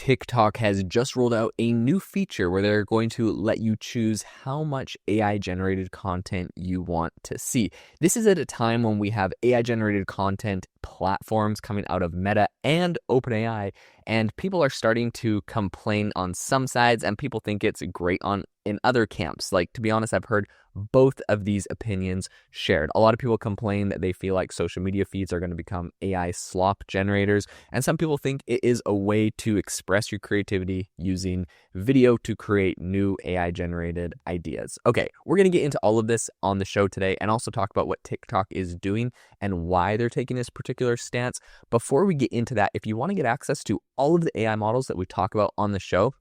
TikTok has just rolled out a new feature where they're going to let you choose how much AI-generated content you want to see. This is at a time when we have AI-generated content platforms coming out of Meta and OpenAI, and people are starting to complain on some sides, and people think it's great in other camps. Like, to be honest, I've heard both of these opinions shared. A lot of people complain that they feel like social media feeds are going to become AI slop generators, and some people think it is a way to express your creativity using video to create new AI-generated ideas. Okay, we're going to get into all of this on the show today and also talk about what TikTok is doing and why they're taking this particular stance. Before we get into that, if you want to get access to all of the AI models that we talk about on the show,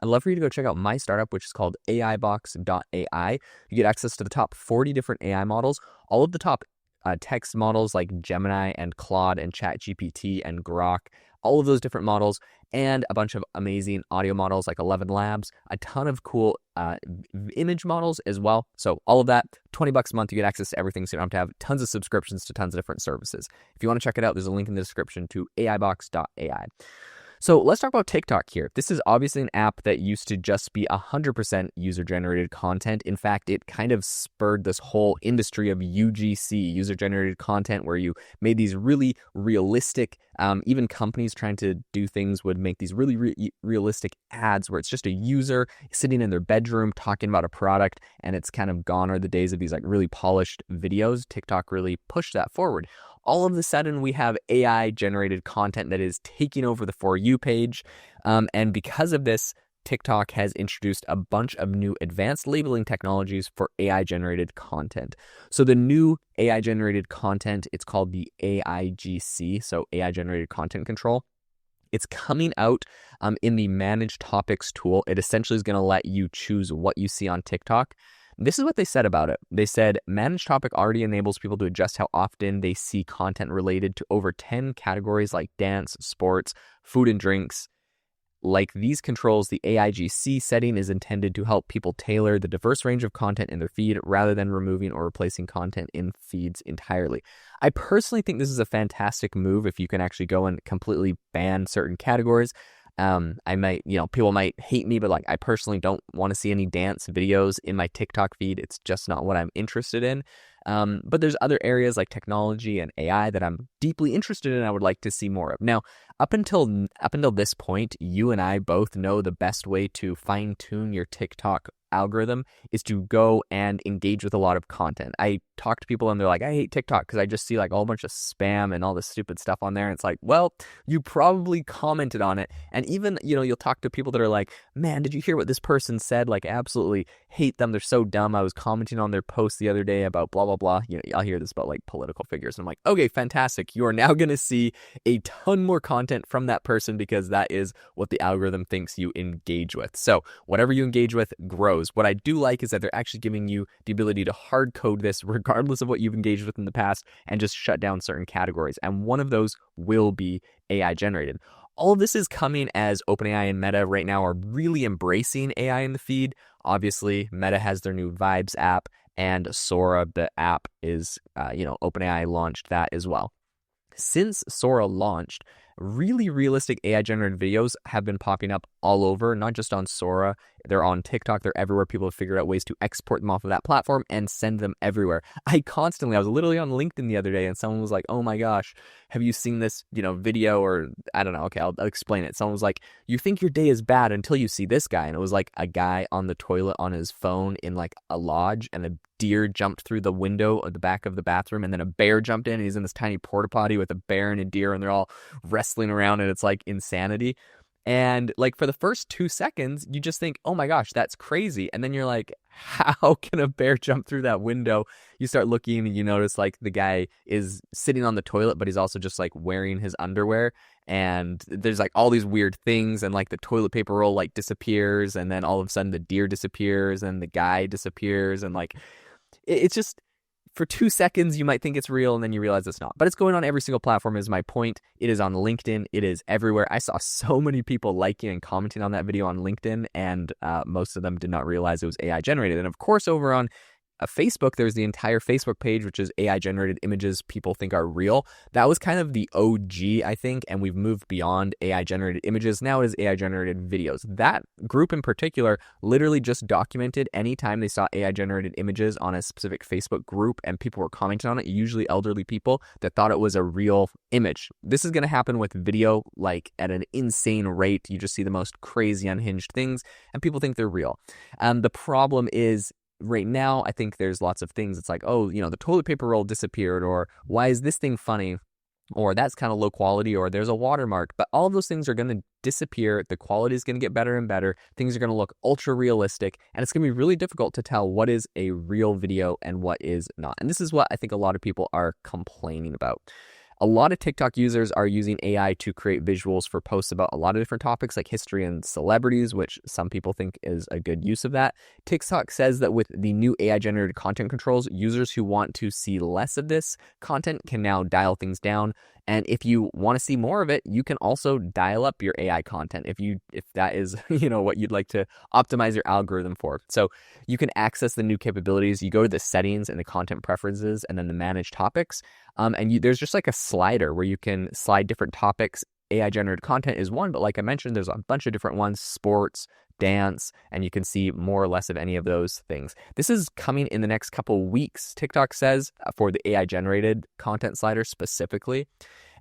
I'd love for you to go check out my startup, which is called AIbox.ai. You get access to the top 40 different AI models, all of the top text models like Gemini and Claude and ChatGPT and Grok, all of those different models, and a bunch of amazing audio models like 11 Labs, a ton of cool image models as well. So all of that, $20 a month, you get access to everything, so you don't have to have tons of subscriptions to tons of different services. If you want to check it out, there's a link in the description to AIbox.ai. So let's talk about TikTok here. This is obviously an app that used to just be 100% user-generated content. In fact, it kind of spurred this whole industry of UGC, user-generated content, where you made these really realistic, even companies trying to do things would make these really realistic ads where it's just a user sitting in their bedroom talking about a product, and it's kind of gone are the days of these like really polished videos. TikTok really pushed that forward. All of a sudden, we have AI-generated content that is taking over the For You page. And because of this, TikTok has introduced a bunch of new advanced labeling technologies for AI-generated content. So the new AI-generated content, it's called the AIGC, so AI-generated content control. It's coming out in the Manage Topics tool. It essentially is going to let you choose what you see on TikTok. This is what they said about it. They said, Manage Topic already enables people to adjust how often they see content related to over 10 categories like dance, sports, food and drinks. Like these controls, the AIGC setting is intended to help people tailor the diverse range of content in their feed rather than removing or replacing content in feeds entirely. I personally think this is a fantastic move if you can actually go and completely ban certain categories. I might, people might hate me, but like I personally don't want to see any dance videos in my TikTok feed. It's just not what I'm interested in. But there's other areas like technology and AI that I'm deeply interested in. I would like to see more of. Now, up until this point, you and I both know the best way to fine tune your TikTok algorithm is to go and engage with a lot of content. I talk to people and they're like, I hate TikTok because I just see like a whole bunch of spam and all this stupid stuff on there. And it's like, well, you probably commented on it. And even, you'll talk to people that are like, man, did you hear what this person said? Like, I absolutely hate them. They're so dumb. I was commenting on their post the other day about blah, blah, blah. I'll hear this about like political figures. And I'm like, okay, fantastic. You are now going to see a ton more content from that person because that is what the algorithm thinks you engage with. So whatever you engage with grows. What I do like is that they're actually giving you the ability to hard code this regardless of what you've engaged with in the past and just shut down certain categories. And one of those will be AI generated. All of this is coming as OpenAI and Meta right now are really embracing AI in the feed. Obviously, Meta has their new Vibes app, and Sora, the app, is, OpenAI launched that as well. Since Sora launched, really realistic AI-generated videos have been popping up all over, not just on Sora. They're on TikTok. They're everywhere. People have figured out ways to export them off of that platform and send them everywhere. I was literally on LinkedIn the other day and someone was like, oh my gosh, have you seen this, video? Or I don't know. Okay, I'll explain it. Someone was like, you think your day is bad until you see this guy. And it was like a guy on the toilet on his phone in like a lodge, and a deer jumped through the window at the back of the bathroom, and then a bear jumped in, and he's in this tiny porta potty with a bear and a deer, and they're all wrestling around, and it's like insanity. And like for the first 2 seconds, you just think, oh my gosh, that's crazy. And then you're like, how can a bear jump through that window? You start looking and you notice like the guy is sitting on the toilet, but he's also just like wearing his underwear. And there's like all these weird things, and like the toilet paper roll like disappears, and then all of a sudden the deer disappears and the guy disappears. And like, it's just, for 2 seconds, you might think it's real, and then you realize it's not. But it's going on every single platform is my point. It is on LinkedIn. It is everywhere. I saw so many people liking and commenting on that video on LinkedIn, and most of them did not realize it was AI generated. And of course, over on Facebook, there's the entire Facebook page, which is AI generated images people think are real. That was kind of the OG, I think, and we've moved beyond AI generated images. Now it is AI generated videos. That group in particular literally just documented anytime they saw AI generated images on a specific Facebook group and people were commenting on it, usually elderly people that thought it was a real image. This is going to happen with video like at an insane rate. You just see the most crazy unhinged things and people think they're real. The problem is right now, I think there's lots of things. It's like, oh, the toilet paper roll disappeared, or why is this thing funny? Or that's kind of low quality, or there's a watermark. But all of those things are going to disappear. The quality is going to get better and better. Things are going to look ultra realistic, and it's going to be really difficult to tell what is a real video and what is not. And this is what I think a lot of people are complaining about. A lot of TikTok users are using AI to create visuals for posts about a lot of different topics like history and celebrities, which some people think is a good use of that. TikTok says that with the new AI-generated content controls, users who want to see less of this content can now dial things down. And if you want to see more of it, you can also dial up your AI content if that is what you'd like to optimize your algorithm for. So you can access the new capabilities. You go to the settings and the content preferences and then the manage topics. There's just like a slider where you can slide different topics. AI generated content is one, but like I mentioned, there's a bunch of different ones: sports, dance, and you can see more or less of any of those things. This is coming in the next couple weeks, TikTok says, for the AI generated content slider specifically.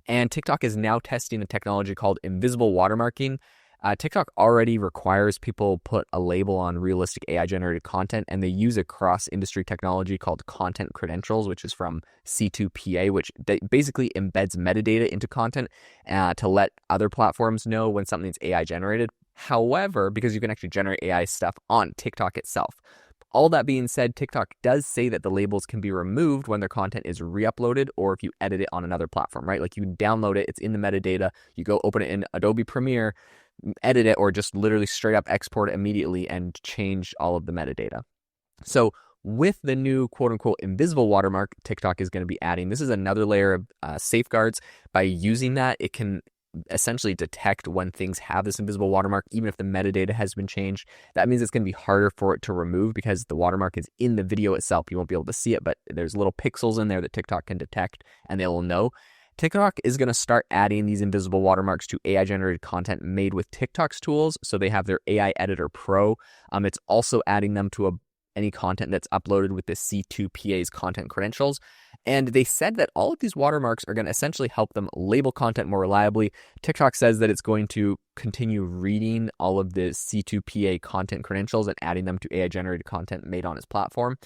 And TikTok is now testing a technology called invisible watermarking. TikTok already requires people put a label on realistic AI-generated content, and they use a cross-industry technology called content credentials, which is from C2PA, which basically embeds metadata into content to let other platforms know when something's AI-generated. However, because you can actually generate AI stuff on TikTok itself. All that being said, TikTok does say that the labels can be removed when their content is re-uploaded or if you edit it on another platform, right? Like you download it, it's in the metadata, you go open it in Adobe Premiere, edit it, or just literally straight up export it immediately and change all of the metadata. So with the new quote unquote invisible watermark TikTok is going to be adding, this is another layer of safeguards. By using that, it can essentially detect when things have this invisible watermark, even if the metadata has been changed. That means it's going to be harder for it to remove because the watermark is in the video itself. You won't be able to see it, but there's little pixels in there that TikTok can detect and they will know. TikTok is going to start adding these invisible watermarks to AI-generated content made with TikTok's tools. So they have their AI Editor Pro. It's also adding them to any content that's uploaded with the C2PA's content credentials. And they said that all of these watermarks are going to essentially help them label content more reliably. TikTok says that it's going to continue reading all of the C2PA content credentials and adding them to AI-generated content made on its platform.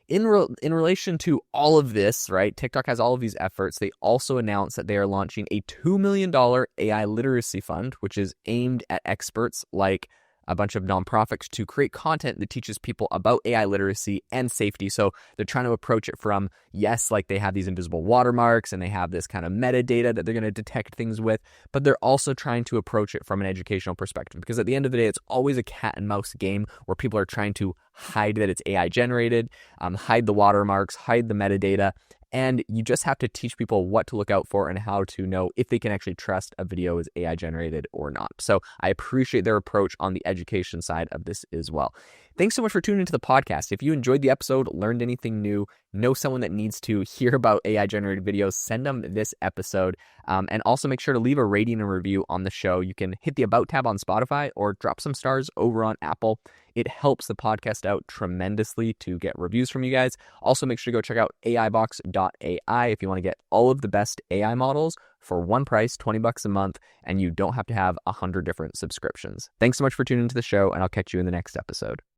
In relation to all of this, right, TikTok has all of these efforts. They also announced that they are launching a $2 million AI literacy fund, which is aimed at experts like a bunch of nonprofits to create content that teaches people about AI literacy and safety. So they're trying to approach it from, yes, like they have these invisible watermarks and they have this kind of metadata that they're going to detect things with, but they're also trying to approach it from an educational perspective, because at the end of the day, it's always a cat and mouse game where people are trying to hide that it's AI generated, hide the watermarks, hide the metadata. And you just have to teach people what to look out for and how to know if they can actually trust a video is AI generated or not. So I appreciate their approach on the education side of this as well. Thanks so much for tuning into the podcast. If you enjoyed the episode, learned anything new, know someone that needs to hear about AI generated videos, send them this episode. And also make sure to leave a rating and review on the show. You can hit the About tab on Spotify or drop some stars over on Apple. It helps the podcast out tremendously to get reviews from you guys. Also, make sure to go check out AIbox.ai if you want to get all of the best AI models for one price, $20 a month, and you don't have to have 100 different subscriptions. Thanks so much for tuning into the show, and I'll catch you in the next episode.